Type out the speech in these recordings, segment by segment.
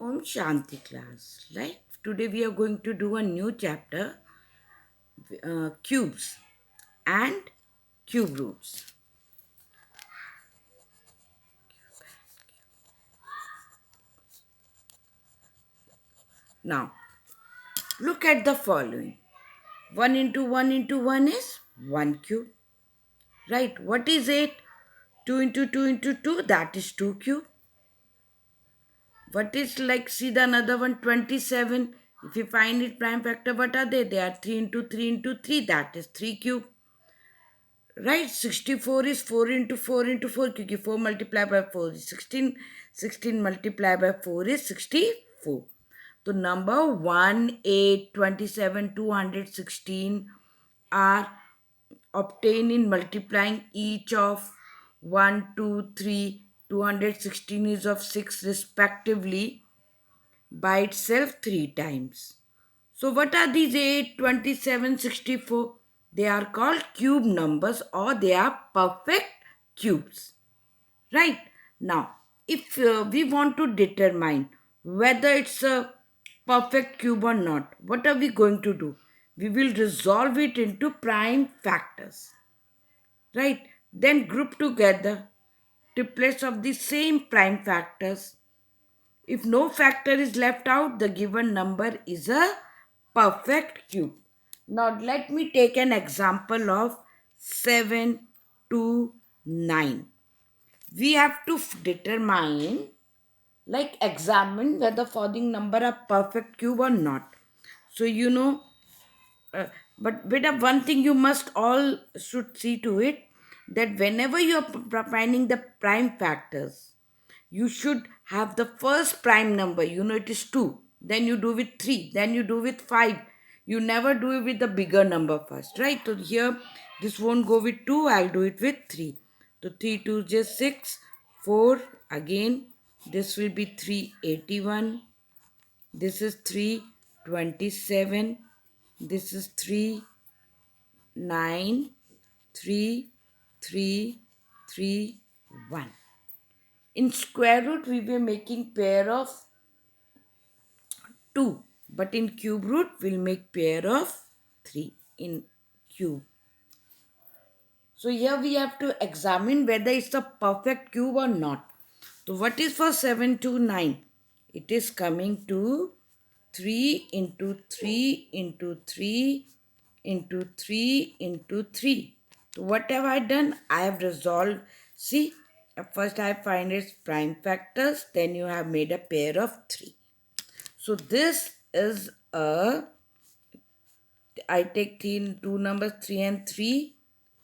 Om Shanti class. Like today we are going to do a new chapter, cubes and cube roots. Now look at the following. 1 into 1 into 1 is 1 cube. Right? What is it? 2 into 2 into 2, that is 2 cube. What is like, see the another one, 27. If you find it prime factor, what are they? They are 3 into 3 into 3, that is 3 cube. Right, 64 is 4 into 4 into 4 क्योंकि 4 multiplied by 4 is 16. 16 multiplied by 4 is 64. So number 1, 8, 27, 216 are obtained in multiplying each of 1, 2, 3. 216 is of 6 respectively by itself 3 times. So what are these 8, 27, 64? They are called cube numbers or they are perfect cubes. Right? Now, if we want to determine whether it's a perfect cube or not, what are we going to do? We will resolve it into prime factors. Right? Then group together triplets of the same prime factors. If no factor is left out, the given number is a perfect cube. Now let me take an example of 7 to 9. We have to determine, like examine whether following number are perfect cube or not. So uh, but beta, one thing you must all should see to it, that whenever you are finding the prime factors, you should have the first prime number. It is 2. Then you do with 3. Then you do with 5. You never do it with the bigger number first, right? So here, this won't go with 2. I'll do it with 3. So 3 2 just 6. 4 again. This will be 381. This is 327. This is 3 9 3 3 3 1. In square root, we were making pair of 2. But in cube root, we'll make pair of 3 in cube. So here we have to examine whether it's a perfect cube or not. So what is for 7 to 9? It is coming to 3 into 3 into 3 into 3 into 3. So what have I done? I have resolved. See, first I find its prime factors, then you have made a pair of 3. So this is I take two numbers 3 and 3.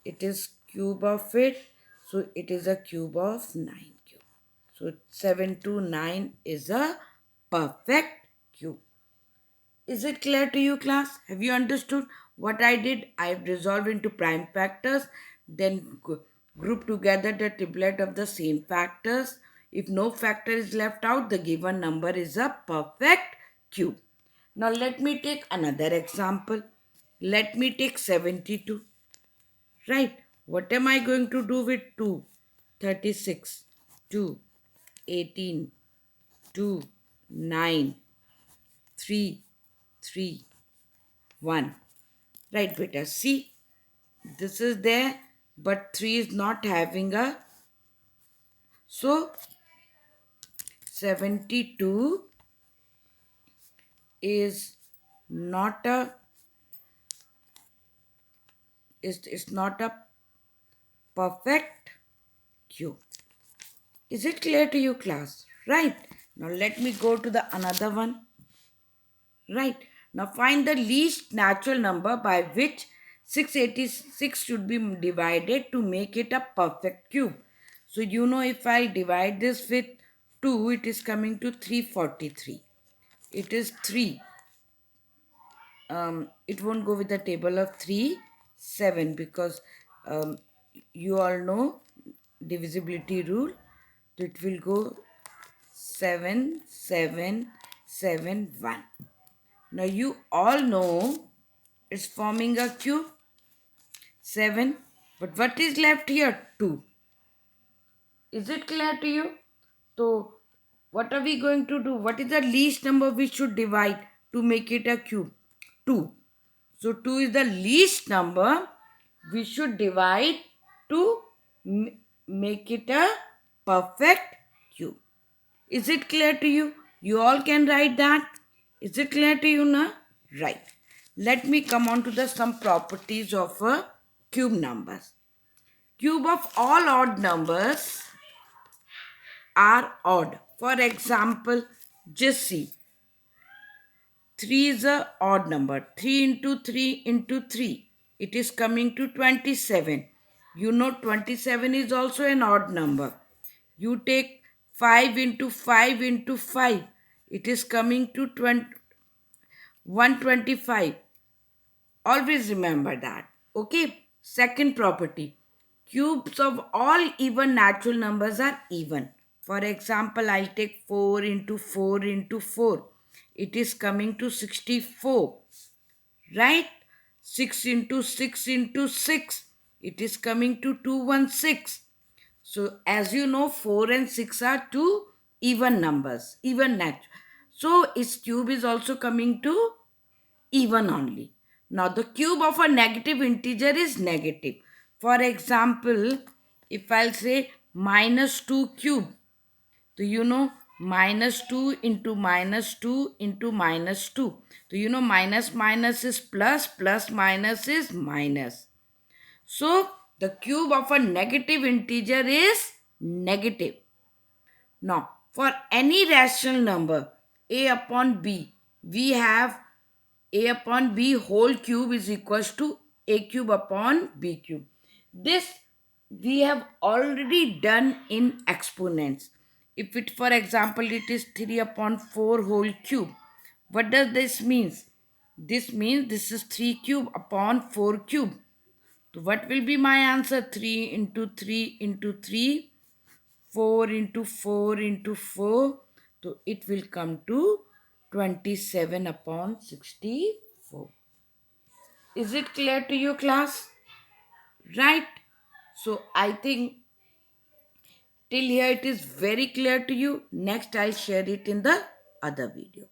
It is cube of it. So it is a cube of 9 cube. So 7 to 9 is a perfect cube. Is it clear to you, class? Have you understood what I did? I have resolved into prime factors, then group together the triplet of the same factors. If no factor is left out, the given number is a perfect cube. Now let me take another example. Let me take 72. Right? What am I going to do with 2? 36, 2, 18, 2, 9, 3, 3, 1. Right, beta. See, this is there, but 3 is not having a. So, 72 is not a is not a perfect cube. Is it clear to you, class? Right. Now let me go to the another one. Right. Now find the least natural number by which 686 should be divided to make it a perfect cube. So if I divide this with 2, it is coming to 343. It is 3. It won't go with the table of 3, 7 because you all know divisibility rule. So it will go 7, 7, 7, 1. Now you all know it's forming a cube 7, but what is left here? 2. Is it clear to you? So What are we going to do? What is the least number we should divide to make it a cube? 2. So 2 is the least number we should divide to make it a perfect cube. Is it clear to you? You all can write that. Is it clear to you now? Right. Let me come on to the some properties of a cube numbers. Cube of all odd numbers are odd. For example, just see 3 is a odd number. 3 into 3 into 3. It is coming to 27. You know 27 is also an odd number. You take 5 into 5 into 5. It is coming to 125. Always remember that. Okay. Second property. Cubes of all even natural numbers are even. For example, I'll take 4 into 4 into 4. It is coming to 64. Right? 6 into 6 into 6. It is coming to 216. So as you know, 4 and 6 are two even numbers, even natural. So its cube is also coming to even only. Now the cube of a negative integer is negative. For example, if I'll say minus 2 cube, do you know minus 2 into minus 2 into minus 2? Do you know minus minus is plus, plus minus is minus. So the cube of a negative integer is negative. Now for any rational number a upon b, we have a upon b whole cube is equals to a cube upon b cube. This we have already done in exponents. If it, for example, it is 3 upon 4 whole cube. What does this mean? This means this is 3 cube upon 4 cube. So what will be my answer? 3 into 3 into 3, 4 into 4 into 4. So it will come to 27 upon 64. Is it clear to you, class? Right? So I think till here it is very clear to you. Next I'll share it in the other video.